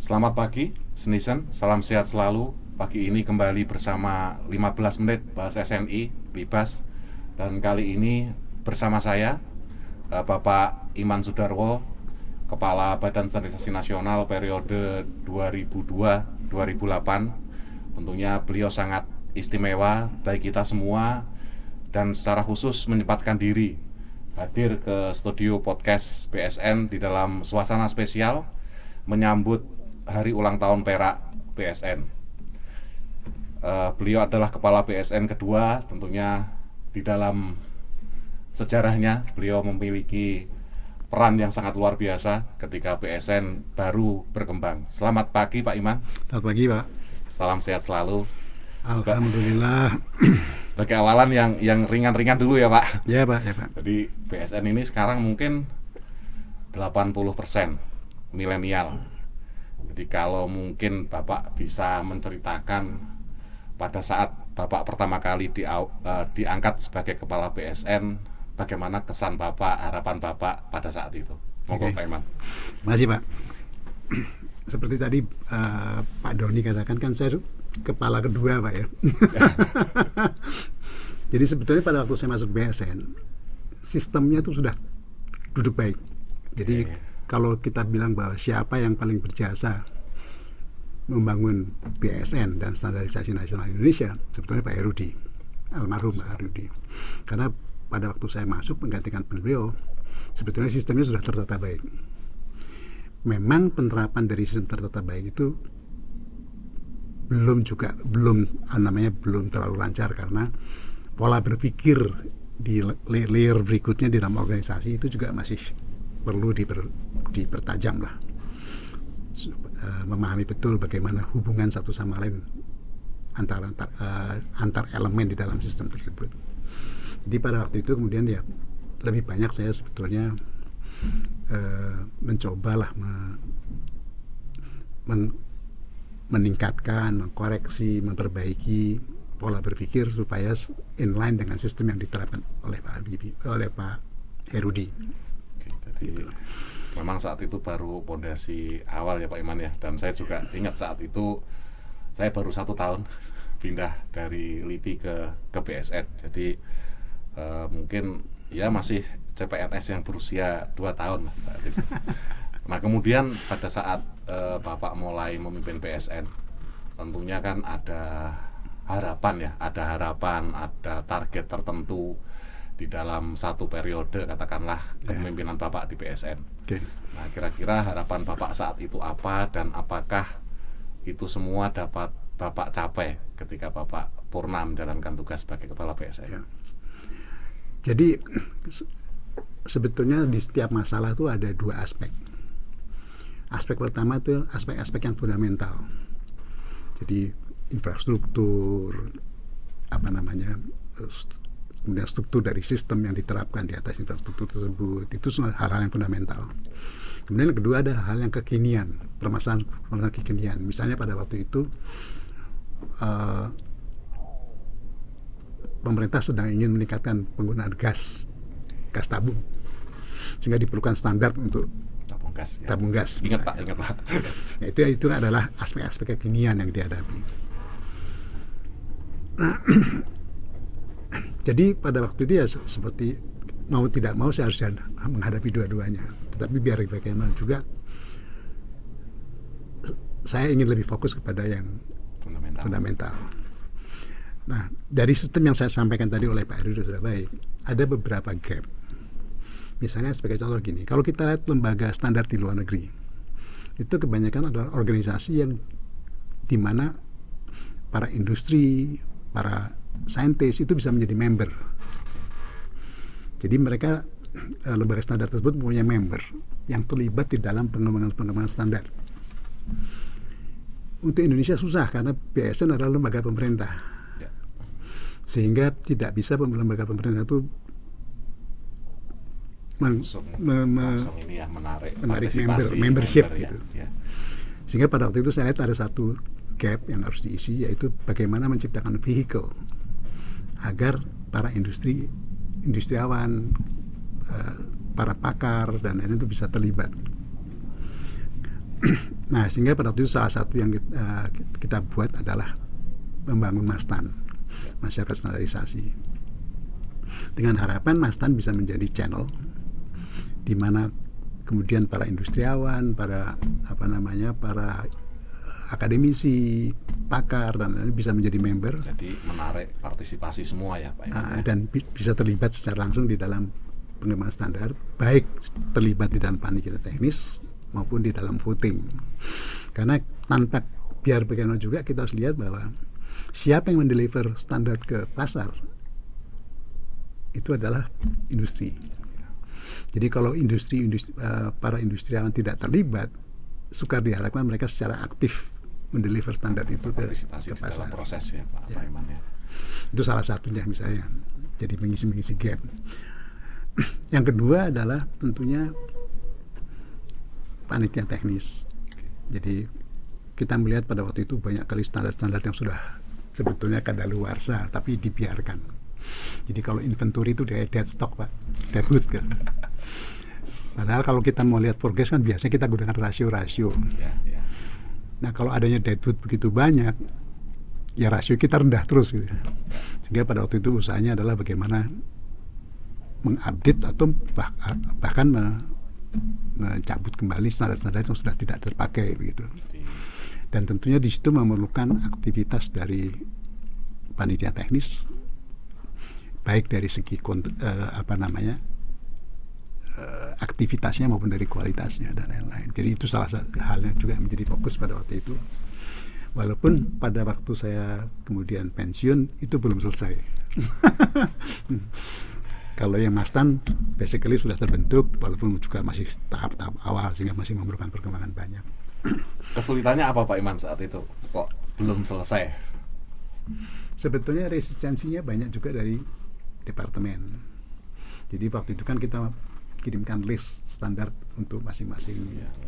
Selamat pagi, Senisen. Salam sehat selalu. Pagi ini kembali bersama 15 menit bahas SNI, Libas. Dan kali ini bersama saya, Bapak Iman Sudarwo, Kepala Badan Standarisasi Nasional periode 2002-2008. Tentunya beliau sangat istimewa bagi kita semua dan secara khusus menyempatkan diri hadir ke studio podcast BSN di dalam suasana spesial menyambut hari ulang tahun Perak BSN. Beliau adalah kepala BSN kedua, tentunya di dalam sejarahnya beliau memiliki peran yang sangat luar biasa ketika BSN baru berkembang. Selamat pagi Pak Iman. Selamat pagi Pak. Salam sehat selalu. Alhamdulillah. Bagi awalan yang ringan-ringan dulu ya Pak. Ya Pak. Jadi BSN ini sekarang mungkin 80% milenial. Jadi kalau mungkin Bapak bisa menceritakan pada saat Bapak pertama kali diangkat sebagai kepala BSN, bagaimana kesan Bapak, harapan Bapak pada saat itu. Monggo Pak Iman. Terima kasih Pak. Seperti tadi Pak Doni katakan, kan saya kepala kedua Pak ya. Jadi sebetulnya pada waktu saya masuk BSN, sistemnya itu sudah duduk baik. Jadi kalau kita bilang bahwa siapa yang paling berjasa membangun BSN dan Standarisasi Nasional Indonesia, sebetulnya Pak Herudi, almarhum Pak Herudi. Karena pada waktu saya masuk menggantikan beliau, sebetulnya sistemnya sudah tertata baik. Memang penerapan dari sistem tertata baik itu belum terlalu lancar, karena pola berpikir di layer berikutnya di dalam organisasi itu juga masih perlu dipertajam lah, memahami betul bagaimana hubungan satu sama lain antar elemen di dalam sistem tersebut. Jadi pada waktu itu kemudian ya lebih banyak saya sebetulnya mencobalah meningkatkan, mengkoreksi, memperbaiki pola berpikir supaya inline dengan sistem yang diterapkan oleh Pak Herudi. Jadi memang saat itu baru pondasi awal ya Pak Iman ya. Dan saya juga ingat saat itu saya baru 1 tahun pindah dari LIPI ke BSN. Jadi mungkin ya masih CPNS yang berusia 2 tahun saat itu. Nah kemudian pada saat Bapak mulai memimpin BSN, tentunya kan ada harapan, ada target tertentu di dalam satu periode katakanlah kepemimpinan Bapak di BSN. Nah kira-kira harapan Bapak saat itu apa, dan apakah itu semua dapat Bapak capai ketika Bapak purna menjalankan tugas sebagai kepala BSN? Jadi sebetulnya di setiap masalah itu ada 2 aspek. Aspek pertama itu aspek-aspek yang fundamental. Jadi infrastruktur, kemudian struktur dari sistem yang diterapkan di atas infrastruktur tersebut, itu semua hal-hal yang fundamental. Kemudian yang kedua ada hal yang kekinian, permasalahan kekinian. Misalnya pada waktu itu pemerintah sedang ingin meningkatkan penggunaan gas tabung, sehingga diperlukan standar untuk tabung gas. Ingat Pak. Ya, itu adalah aspek-aspek kekinian yang dihadapi. Nah, jadi pada waktu itu ya seperti mau tidak mau saya harus menghadapi dua-duanya. Tetapi biar bagaimana juga saya ingin lebih fokus kepada yang fundamental. Nah, dari sistem yang saya sampaikan tadi oleh Pak Herudi sudah baik, ada beberapa gap. Misalnya sebagai contoh gini, kalau kita lihat lembaga standar di luar negeri, itu kebanyakan adalah organisasi yang di mana para industri, para saintis itu bisa menjadi member. Jadi mereka lembaga standar tersebut punya member yang terlibat di dalam pengembangan standar. Untuk Indonesia susah karena BSN adalah lembaga pemerintah, sehingga tidak bisa lembaga pemerintah itu menarik membership gitu. Sehingga pada waktu itu saya lihat ada satu gap yang harus diisi, yaitu bagaimana menciptakan vehicle agar para industriawan, para pakar dan lain-lain itu bisa terlibat. Nah, sehingga pada waktu itu salah satu yang kita buat adalah membangun Mastan, masyarakat standarisasi. Dengan harapan Mastan bisa menjadi channel di mana kemudian para industriawan, para para akademisi, pakar dan lain-lain bisa menjadi member. Jadi menarik partisipasi semua ya Pak Iman. Dan bisa terlibat secara langsung di dalam pengembangan standar, baik terlibat di dalam panitia teknis maupun di dalam voting. Karena biar bagaimana juga kita harus lihat bahwa siapa yang mendeliver standar ke pasar itu adalah industri. Jadi kalau para industriawan tidak terlibat, sukar diharapkan mereka secara aktif mendeliver standar itu ke pasar. Dalam proses ya Pak Iman ya. Itu salah satunya misalnya. Jadi mengisi gap. Yang kedua adalah tentunya panitia teknis. Jadi kita melihat pada waktu itu banyak kali standar-standar yang sudah sebetulnya kadaluarsa tapi dibiarkan. Jadi kalau inventory itu kayak dead stock Pak, deadwood kan. Padahal kalau kita mau lihat progres kan biasanya kita gunakan rasio-rasio. Nah kalau adanya deadwood begitu banyak, ya rasio kita rendah terus gitu. Sehingga pada waktu itu usahanya adalah bagaimana mengupdate atau bahkan mencabut kembali standar-standar yang sudah tidak terpakai begitu. Dan tentunya di situ memerlukan aktivitas dari panitia teknis, baik dari segi aktivitasnya maupun dari kualitasnya dan lain-lain. Jadi itu salah satu hal yang juga menjadi fokus pada waktu itu. Walaupun pada waktu saya kemudian pensiun itu belum selesai. Kalau yang Mastan basically sudah terbentuk, walaupun juga masih tahap-tahap awal sehingga masih memerlukan perkembangan banyak. Kesulitannya apa Pak Iman saat itu? Kok belum selesai? Sebetulnya resistensinya banyak juga dari departemen. Jadi waktu itu kan kita kirimkan list standar untuk masing-masing.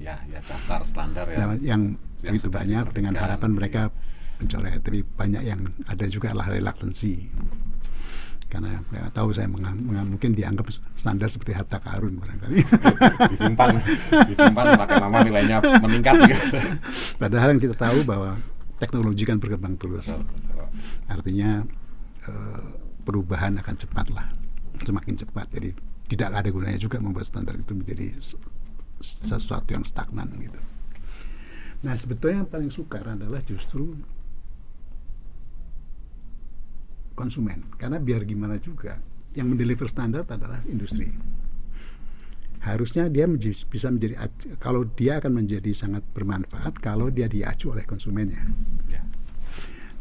Ya daftar standar ya. Yang begitu banyak dengan harapan mereka mencoret, tapi banyak yang ada juga lah reluctancy. Karena ya, tahu saya mungkin dianggap standar seperti harta karun barangkali. disimpan pakai nama nilainya meningkat gitu. Padahal kita tahu bahwa teknologi kan berkembang terus. Artinya perubahan akan cepat lah, semakin cepat. Jadi tidak ada gunanya juga membuat standar itu menjadi sesuatu yang stagnan gitu. Nah sebetulnya yang paling sukar adalah justru konsumen, karena biar gimana juga yang mendeliver standar adalah industri. Harusnya dia bisa menjadi, kalau dia akan menjadi sangat bermanfaat kalau dia diacu oleh konsumennya.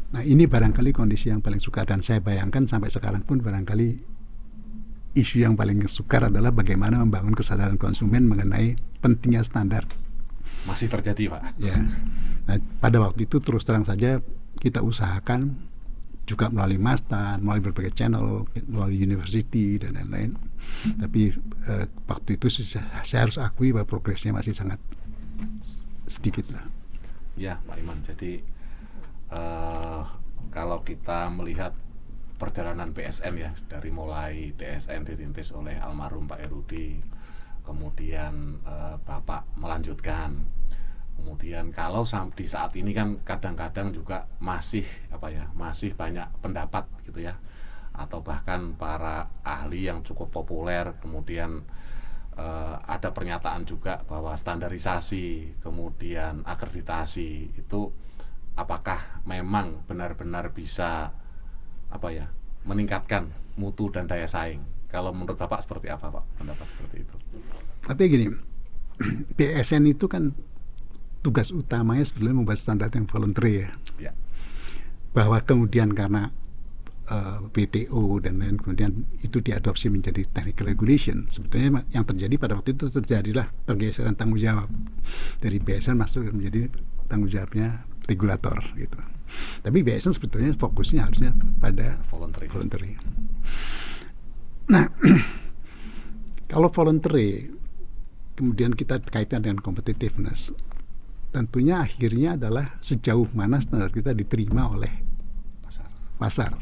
Nah ini barangkali kondisi yang paling sukar, dan saya bayangkan sampai sekarang pun barangkali isu yang paling sukar adalah bagaimana membangun kesadaran konsumen mengenai pentingnya standar. Masih terjadi Pak. Ya. Nah, pada waktu itu terus terang saja kita usahakan juga melalui Mastan, melalui berbagai channel, melalui university dan lain-lain. Tapi waktu itu saya harus akui bahwa progresnya masih sangat sedikit lah. Ya Pak Iman, jadi kalau kita melihat perjalanan PSN ya, dari mulai DSN dirintis oleh almarhum Pak Erudi, kemudian Bapak melanjutkan, kemudian kalau di saat ini kan kadang-kadang juga masih masih banyak pendapat gitu ya, atau bahkan para ahli yang cukup populer, kemudian ada pernyataan juga bahwa standarisasi kemudian akreditasi itu apakah memang benar-benar bisa meningkatkan mutu dan daya saing. Kalau menurut Bapak seperti apa Pak pendapat seperti itu? Artinya gini, PSN itu kan tugas utamanya sebetulnya membuat standar yang voluntary ya. Bahwa kemudian karena WTO dan lain kemudian itu diadopsi menjadi technical regulation, sebetulnya yang terjadi pada waktu itu terjadilah pergeseran tanggung jawab dari BSN masuk menjadi tanggung jawabnya regulator gitu. Tapi BSN sebetulnya fokusnya harusnya pada voluntary. Nah, kalau voluntary kemudian kita kaitkan dengan competitiveness, tentunya akhirnya adalah sejauh mana standar kita diterima oleh pasar.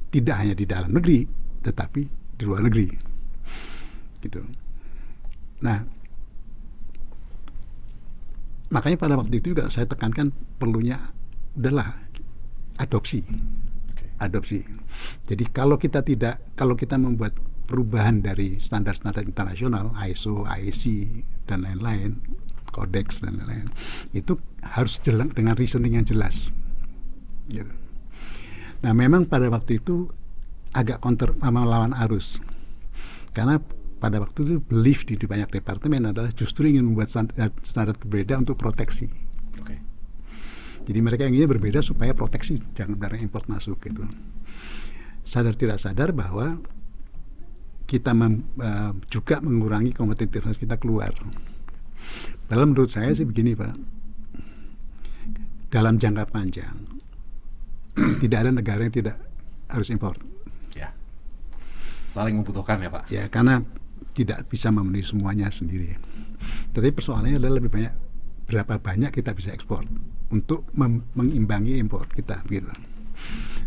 Tidak hanya di dalam negeri, tetapi di luar negeri. Gitu. Nah, makanya pada waktu itu juga saya tekankan perlunya udahlah adopsi. Adopsi. Jadi kalau kita membuat perubahan dari standar-standar internasional, ISO, IEC dan lain-lain, kodeks dan lain-lain, itu harus jelas dengan reasoning yang jelas. Gitu. Nah, memang pada waktu itu agak melawan arus, karena pada waktu itu belief di banyak departemen adalah justru ingin membuat standar berbeda untuk proteksi. Jadi mereka inginnya berbeda supaya proteksi, jangan barang import masuk gitu. Sadar tidak sadar bahwa kita juga mengurangi kompetitivitas kita keluar. Dalam menurut saya sih begini Pak, dalam jangka panjang tidak ada negara yang tidak harus impor. Ya, saling membutuhkan ya Pak. Ya, karena tidak bisa memenuhi semuanya sendiri. Tapi persoalannya adalah lebih banyak berapa banyak kita bisa ekspor untuk mengimbangi impor kita gitu.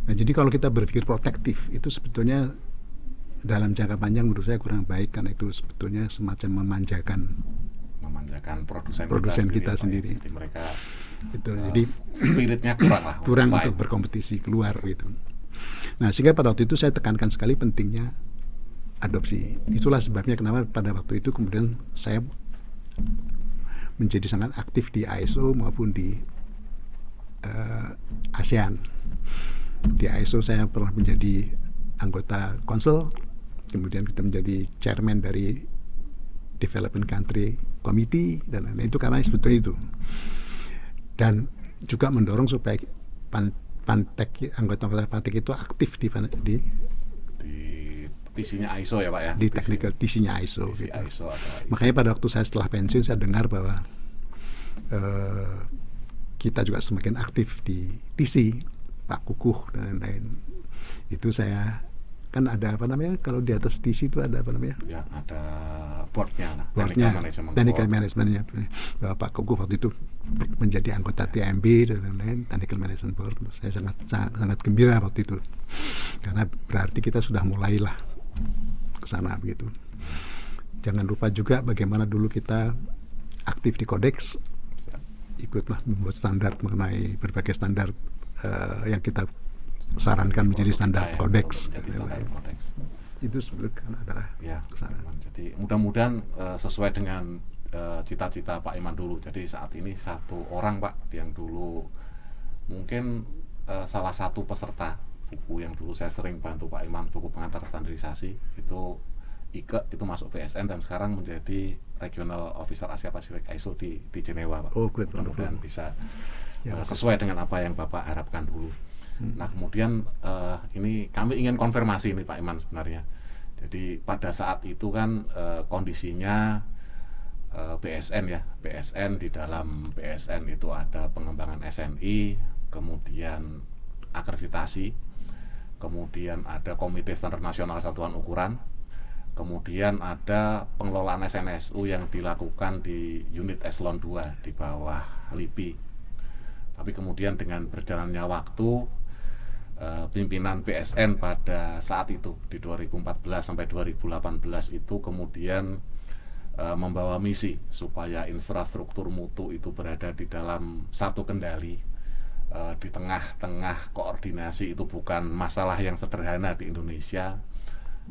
Nah, jadi kalau kita berpikir protektif itu sebetulnya dalam jangka panjang menurut saya kurang baik, karena itu sebetulnya semacam memanjakan produsen kita sendiri. Jadi mereka itu jadi spiritnya kurang untuk berkompetisi keluar gitu. Nah, sehingga pada waktu itu saya tekankan sekali pentingnya adopsi. Itulah sebabnya kenapa pada waktu itu kemudian saya menjadi sangat aktif di ISO maupun di ASEAN. Di ISO saya pernah menjadi anggota konsul, kemudian kita menjadi chairman dari Development Country Committee dan lain-lain, itu karena sebetulnya itu. Dan juga mendorong supaya anggota-anggota Pantek itu aktif di TC-nya ISO ya Pak ya? Di technical TC-nya ISO. TC gitu. ISO Makanya pada waktu saya setelah pensiun saya dengar bahwa kita juga semakin aktif di TC, Pak Kukuh dan lain-lain. Itu saya kan ada kalau di atas TC itu ada Ya, ada boardnya, technical managementnya. Pak Kukuh waktu itu menjadi anggota TMB dan lain-lain, technical management board. Saya sangat gembira waktu itu, karena berarti kita sudah mulailah ke sana begitu. Jangan lupa juga bagaimana dulu kita aktif di kodeks, ikutlah membuat standar mengenai berbagai standar yang kita sarankan menjadi standar kodeks. Itu sebetulnya adalah kesana. Jadi mudah-mudahan sesuai dengan cita-cita Pak Iman dulu. Jadi saat ini satu orang Pak yang dulu mungkin salah satu peserta buku yang dulu saya sering bantu Pak Iman, buku pengantar standarisasi itu IKE itu masuk PSN dan sekarang menjadi Regional Officer Asia Pasifik ISO di Jenewa Pak. Mudah-mudahan bisa sesuai dengan apa yang Bapak harapkan dulu. Nah kemudian ini kami ingin konfirmasi ini Pak Iman sebenarnya. Jadi pada saat itu kan kondisinya BSN ya, BSN, di dalam BSN itu ada pengembangan SNI, kemudian akreditasi, kemudian ada Komite Standar Nasional Satuan Ukuran, kemudian ada pengelolaan SNSU yang dilakukan di unit Eselon 2 di bawah LIPI. Tapi kemudian dengan berjalannya waktu, pimpinan BSN pada saat itu di 2014 sampai 2018 itu kemudian membawa misi supaya infrastruktur mutu itu berada di dalam satu kendali. Di tengah-tengah koordinasi itu bukan masalah yang sederhana di Indonesia.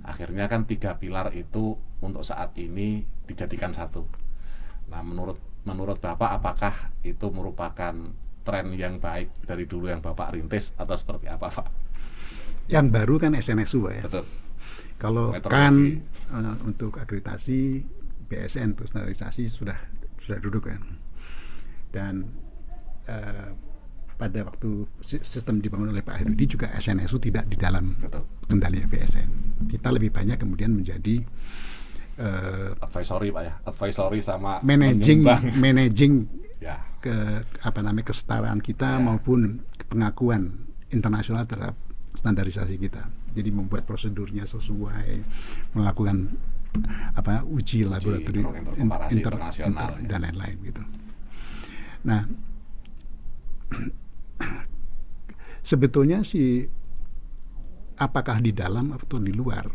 Akhirnya kan 3 pilar itu untuk saat ini dijadikan satu. Nah menurut Bapak apakah itu merupakan tren yang baik dari dulu yang Bapak rintis atau seperti apa Pak? Yang baru kan SNSU Pak ya. Betul. Kalau kan untuk akreditasi BSN untuk standarisasi sudah duduk kan. Dan pada waktu sistem dibangun oleh Pak Herudi juga SNSU tidak di dalam kendalinya BSN. Kita lebih banyak kemudian menjadi advisory Pak ya, advisory sama managing ya. Kesetaraan kita maupun pengakuan internasional terhadap standarisasi kita. Jadi membuat prosedurnya sesuai, melakukan uji laboratorium internasional dan lain-lain gitu. Nah, sebetulnya sih apakah di dalam atau di luar,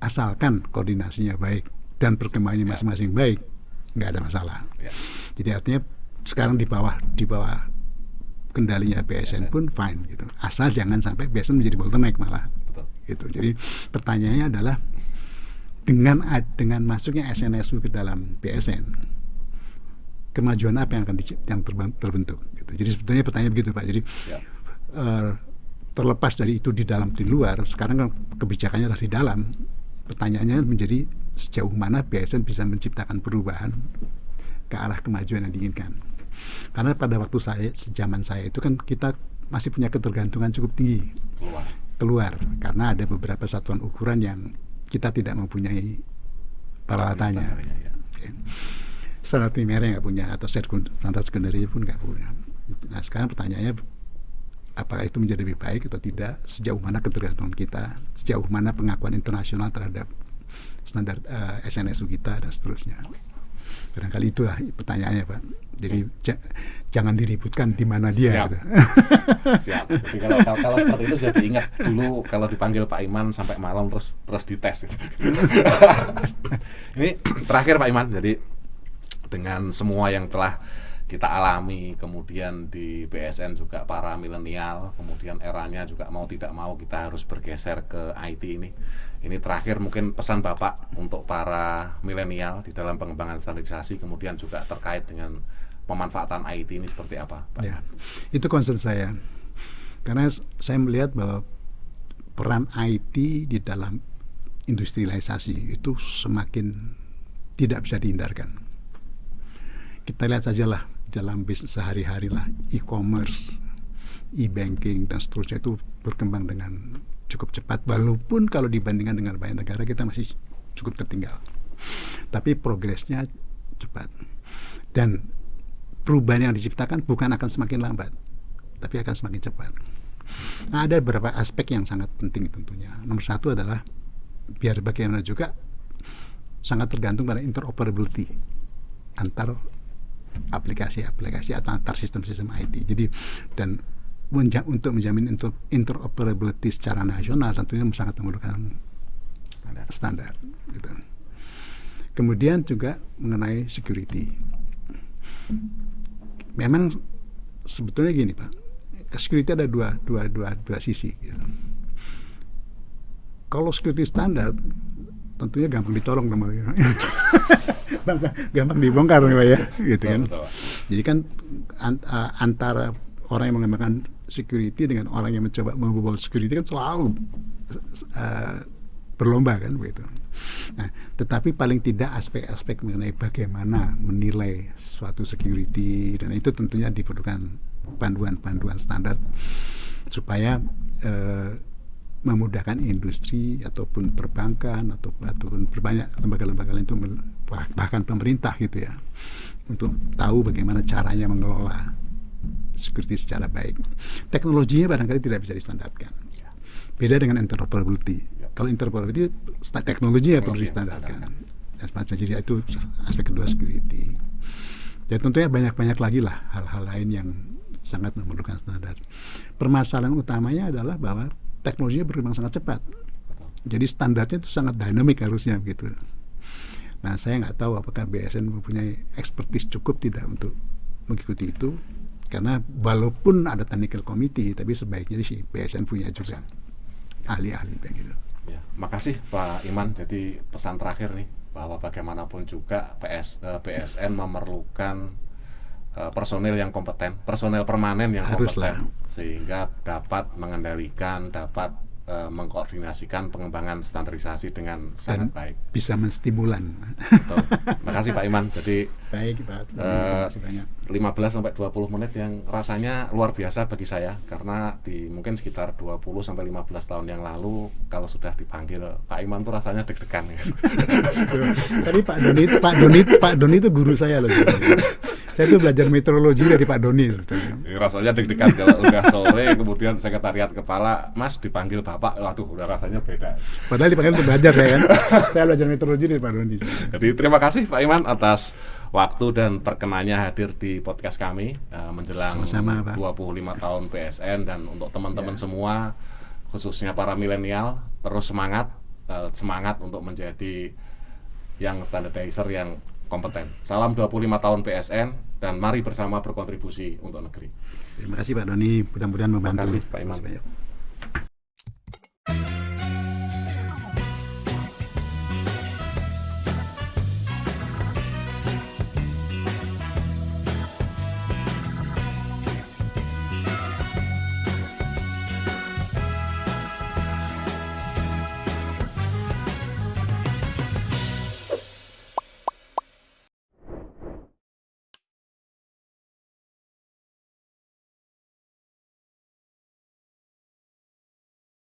asalkan koordinasinya baik dan perkembangannya masing-masing baik, nggak ada masalah. Ya. Jadi artinya sekarang di bawah kendalinya BSN pun fine gitu. Asal jangan sampai BSN menjadi bottleneck malah. Betul. Gitu. Jadi pertanyaannya adalah dengan masuknya SNSU ke dalam BSN, kemajuan apa yang akan terbentuk gitu. Jadi sebetulnya pertanyaan begitu Pak. Jadi terlepas dari itu di dalam di luar, sekarang kan kebijakannya adalah di dalam. Pertanyaannya menjadi sejauh mana BSN bisa menciptakan perubahan ke arah kemajuan yang diinginkan. Karena pada waktu zaman saya itu kan kita masih punya ketergantungan cukup tinggi keluar karena ada beberapa satuan ukuran yang kita tidak mempunyai peralatannya. Okay. Standar primernya nggak punya, atau standar sekundernya pun nggak punya. Nah sekarang pertanyaannya, apakah itu menjadi lebih baik atau tidak, sejauh mana ketergantungan kita, sejauh mana pengakuan internasional terhadap standar SNSU kita dan seterusnya. Barangkali itulah pertanyaannya Pak. Jadi jangan diributkan di mana dia. Siap. Gitu. Siap. Jadi kalau seperti itu jadi ingat dulu kalau dipanggil Pak Iman sampai malam terus dites. Gitu. Ini terakhir Pak Iman. Jadi dengan semua yang telah kita alami, kemudian di BSN juga para milenial, kemudian eranya juga mau tidak mau kita harus bergeser ke IT ini. Ini terakhir mungkin pesan Bapak untuk para milenial di dalam pengembangan standarisasi, kemudian juga terkait dengan pemanfaatan IT ini seperti apa, Pak? Ya, itu concern saya. Karena saya melihat bahwa peran IT di dalam industrialisasi itu semakin tidak bisa dihindarkan. Kita lihat sajalah dalam bisnis sehari-hari lah, e-commerce, e-banking dan seterusnya itu berkembang dengan cukup cepat, walaupun kalau dibandingkan dengan banyak negara kita masih cukup tertinggal, tapi progresnya cepat dan perubahan yang diciptakan bukan akan semakin lambat tapi akan semakin cepat. Nah, ada beberapa aspek yang sangat penting tentunya. Nomor satu adalah biar bagaimana juga sangat tergantung pada interoperability antar aplikasi-aplikasi atau antar sistem-sistem IT. Jadi dan untuk menjamin interoperability secara nasional tentunya sangat memerlukan standar gitu. Kemudian juga mengenai security. Memang sebetulnya gini Pak, security ada dua sisi gitu. Kalau security standar tentunya gampang ditolong namanya. Gampang dibongkar Pak ya, gitu kan. Jadi kan antara orang yang mengembangkan security dengan orang yang mencoba membobol security kan selalu berlomba kan begitu. Nah, tetapi paling tidak aspek-aspek mengenai bagaimana menilai suatu security dan itu tentunya diperlukan panduan-panduan standar supaya memudahkan industri ataupun perbankan ataupun berbanyak lembaga-lembaga lain itu bahkan pemerintah gitu ya untuk tahu bagaimana caranya mengelola security secara baik. Teknologinya barangkali tidak bisa distandarkan. Beda dengan interoperability. Kalau interoperability teknologinya perlu distandarkan. Dan jadi itu aspek kedua security. Ya tentunya banyak lagi lah hal-hal lain yang sangat memerlukan standar. Permasalahan utamanya adalah bahwa teknologinya berkembang sangat cepat. Jadi standarnya itu sangat dinamik harusnya begitu. Nah saya nggak tahu apakah BSN mempunyai expertise cukup tidak untuk mengikuti itu. Karena walaupun ada technical committee, tapi sebaiknya sih BSN punya juga ahli-ahli begitu. Ya, makasih Pak Iman. Jadi pesan terakhir nih bahwa bagaimanapun juga BSN memerlukan personil yang kompeten, personil permanen yang kompeten, sehingga dapat mengendalikan, dapat mengkoordinasikan pengembangan standarisasi dengan sangat baik. Bisa menstimulan. Terima kasih Pak Iman. Jadi baik Pak. Terima kasih banyak. 15-20 menit yang rasanya luar biasa bagi saya karena di mungkin sekitar 20-15 tahun yang lalu kalau sudah dipanggil Pak Iman tuh rasanya deg-degan. Tadi Pak Doni itu guru saya loh. Saya tuh belajar meteorologi dari Pak Doni. Rasanya deg-degan kalau udah sore kemudian sekretariat kepala, Mas dipanggil Bapak, waduh udah rasanya beda. Padahal dipanggil untuk belajar saya kan. Saya belajar meteorologi dari Pak Doni. Jadi terima kasih Pak Iman atas waktu dan perkenannya hadir di podcast kami menjelang sama-sama, Pak. 25 tahun BSN dan untuk teman-teman semua khususnya para milenial terus semangat untuk menjadi yang standardizer yang kompeten. Salam 25 tahun PSN dan mari bersama berkontribusi untuk negeri. Terima kasih Pak Doni, mudah-mudahan membantu. Terima kasih Pak Iman.